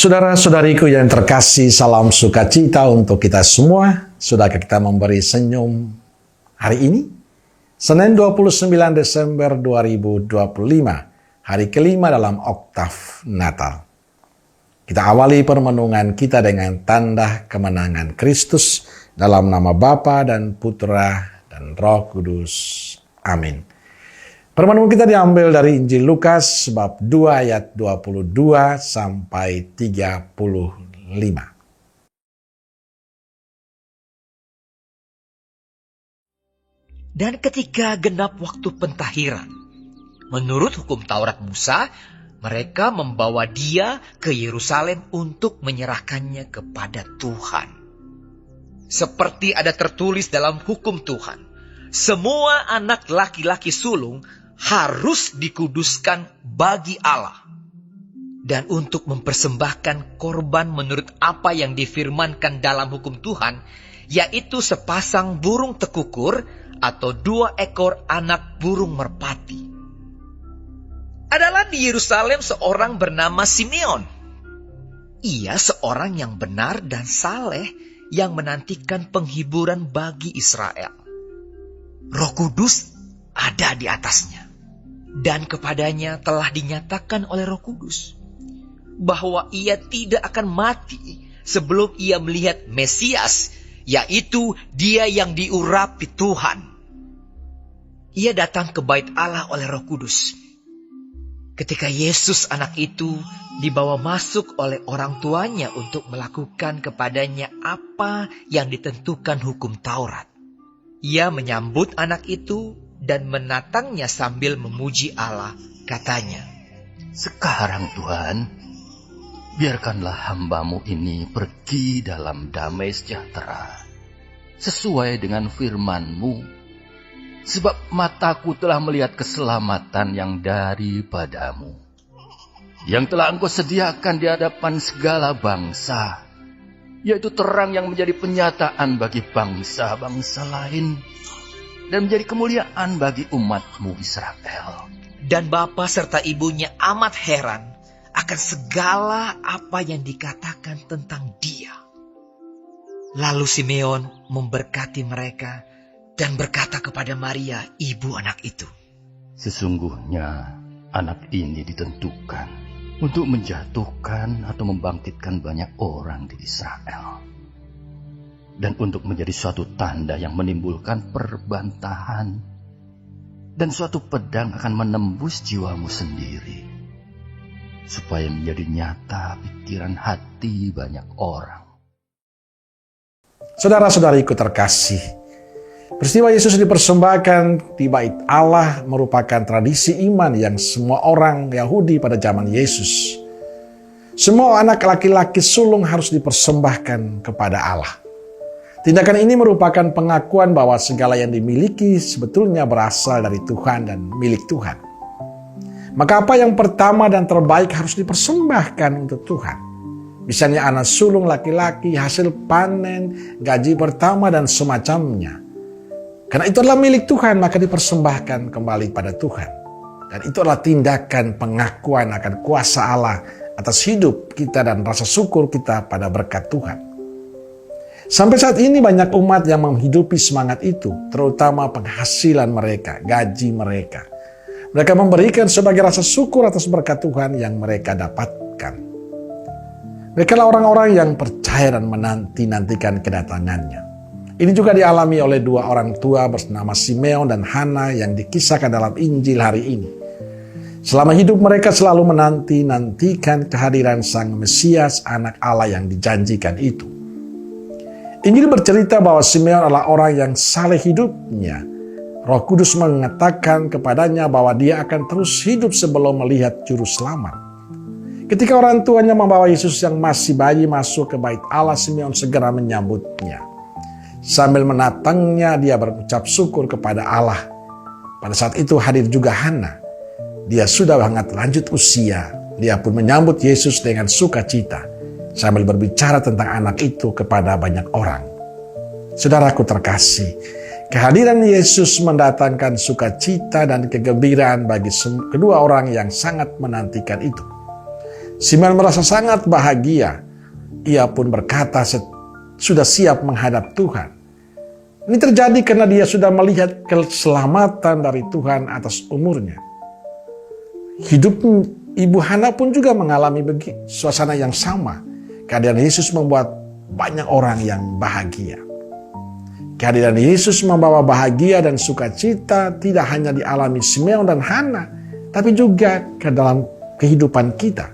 Saudara-saudariku yang terkasih, salam sukacita untuk kita semua. Sudahkah kita memberi senyum hari ini? Senin 29 Desember 2025, hari kelima dalam oktav Natal. Kita awali permenungan kita dengan tanda kemenangan Kristus dalam nama Bapa dan Putra dan Roh Kudus. Amin. Permenungan kita diambil dari Injil Lukas bab 2 ayat 22 sampai 35. Dan ketika genap waktu pentahiran, menurut hukum Taurat Musa, mereka membawa dia ke Yerusalem untuk menyerahkannya kepada Tuhan. Seperti ada tertulis dalam hukum Tuhan, semua anak laki-laki sulung harus dikuduskan bagi Allah. Dan untuk mempersembahkan korban menurut apa yang difirmankan dalam hukum Tuhan, yaitu sepasang burung tekukur atau 2 ekor anak burung merpati. Adalah di Yerusalem seorang bernama Simeon. Ia seorang yang benar dan saleh yang menantikan penghiburan bagi Israel. Roh Kudus ada di atasnya. Dan kepadanya telah dinyatakan oleh Roh Kudus bahwa ia tidak akan mati sebelum ia melihat Mesias, yaitu dia yang diurapi Tuhan. Ia datang ke bait Allah oleh Roh Kudus. Ketika Yesus anak itu dibawa masuk oleh orang tuanya untuk melakukan kepadanya apa yang ditentukan hukum Taurat, ia menyambut anak itu dan menatangnya sambil memuji Allah. Katanya, "Sekarang Tuhan, biarkanlah hamba-Mu ini pergi dalam damai sejahtera, sesuai dengan firman-Mu, sebab mataku telah melihat keselamatan yang daripada-Mu, yang telah Engkau sediakan di hadapan segala bangsa, yaitu terang yang menjadi penyataan bagi bangsa-bangsa lain, dan menjadi kemuliaan bagi umat-Mu Israel." Dan bapa serta ibunya amat heran akan segala apa yang dikatakan tentang dia. Lalu Simeon memberkati mereka dan berkata kepada Maria, ibu anak itu, "Sesungguhnya anak ini ditentukan untuk menjatuhkan atau membangkitkan banyak orang di Israel, dan untuk menjadi suatu tanda yang menimbulkan perbantahan, dan suatu pedang akan menembus jiwamu sendiri, supaya menjadi nyata pikiran hati banyak orang." Saudara-saudariku terkasih, peristiwa Yesus dipersembahkan di bait Allah merupakan tradisi iman yang semua orang Yahudi pada zaman Yesus. Semua anak laki-laki sulung harus dipersembahkan kepada Allah. Tindakan ini merupakan pengakuan bahwa segala yang dimiliki sebetulnya berasal dari Tuhan dan milik Tuhan. Maka apa yang pertama dan terbaik harus dipersembahkan untuk Tuhan. Misalnya anak sulung laki-laki, hasil panen, gaji pertama dan semacamnya. Karena itu adalah milik Tuhan, maka dipersembahkan kembali pada Tuhan. Dan itu adalah tindakan pengakuan akan kuasa Allah atas hidup kita dan rasa syukur kita pada berkat Tuhan. Sampai saat ini banyak umat yang menghidupi semangat itu, terutama penghasilan mereka, gaji mereka. Mereka memberikan sebagai rasa syukur atas berkat Tuhan yang mereka dapatkan. Mereka adalah orang-orang yang percaya dan menanti-nantikan kedatangannya. Ini juga dialami oleh 2 orang tua bernama Simeon dan Hana yang dikisahkan dalam Injil hari ini. Selama hidup mereka selalu menanti-nantikan kehadiran Sang Mesias, anak Allah yang dijanjikan itu. Injil bercerita bahwa Simeon adalah orang yang saleh hidupnya. Roh Kudus mengatakan kepadanya bahwa dia akan terus hidup sebelum melihat juru selamat. Ketika orang tuanya membawa Yesus yang masih bayi masuk ke bait Allah, Simeon segera menyambutnya. Sambil menatangnya, dia berucap syukur kepada Allah. Pada saat itu hadir juga Hana. Dia sudah sangat lanjut usia. Dia pun menyambut Yesus dengan sukacita, sambil berbicara tentang anak itu kepada banyak orang. Saudaraku terkasih, kehadiran Yesus mendatangkan sukacita dan kegembiraan bagi kedua orang yang sangat menantikan itu. Simeon merasa sangat bahagia. Ia pun berkata sudah siap menghadap Tuhan. Ini terjadi karena dia sudah melihat keselamatan dari Tuhan atas umurnya. Hidup Ibu Hana pun juga mengalami suasana yang sama. Kehadiran Yesus membuat banyak orang yang bahagia. Kehadiran Yesus membawa bahagia dan sukacita tidak hanya dialami Simeon dan Hana, tapi juga ke dalam kehidupan kita.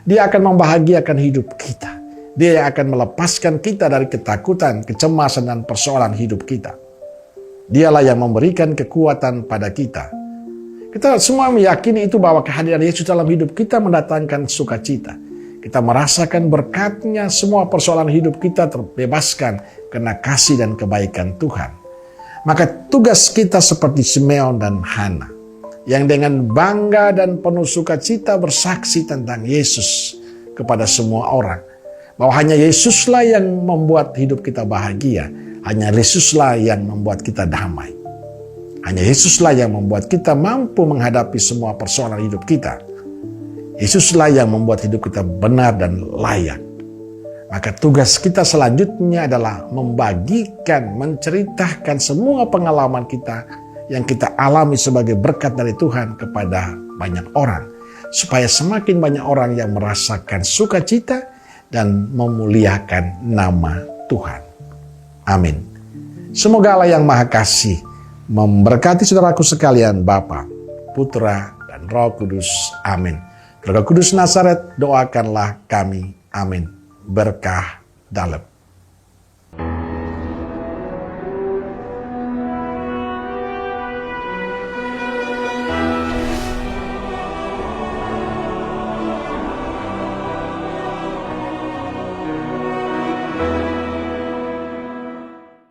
Dia akan membahagiakan hidup kita. Dia yang akan melepaskan kita dari ketakutan, kecemasan, dan persoalan hidup kita. Dialah yang memberikan kekuatan pada kita. Kita semua meyakini itu bahwa kehadiran Yesus dalam hidup kita mendatangkan sukacita. Kita merasakan berkat-Nya, semua persoalan hidup kita terbebaskan karena kasih dan kebaikan Tuhan. Maka tugas kita seperti Simeon dan Hana, yang dengan bangga dan penuh sukacita bersaksi tentang Yesus kepada semua orang. Bahwa hanya Yesuslah yang membuat hidup kita bahagia. Hanya Yesuslah yang membuat kita damai. Hanya Yesuslah yang membuat kita mampu menghadapi semua persoalan hidup kita. Yesuslah yang membuat hidup kita benar dan layak. Maka tugas kita selanjutnya adalah membagikan, menceritakan semua pengalaman kita yang kita alami sebagai berkat dari Tuhan kepada banyak orang. Supaya semakin banyak orang yang merasakan sukacita dan memuliakan nama Tuhan. Amin. Semoga Allah yang Maha Kasih memberkati saudaraku sekalian, Bapa, Putra, dan Roh Kudus. Amin. Roh Kudus Nazaret, doakanlah kami. Amin. Berkah dalam.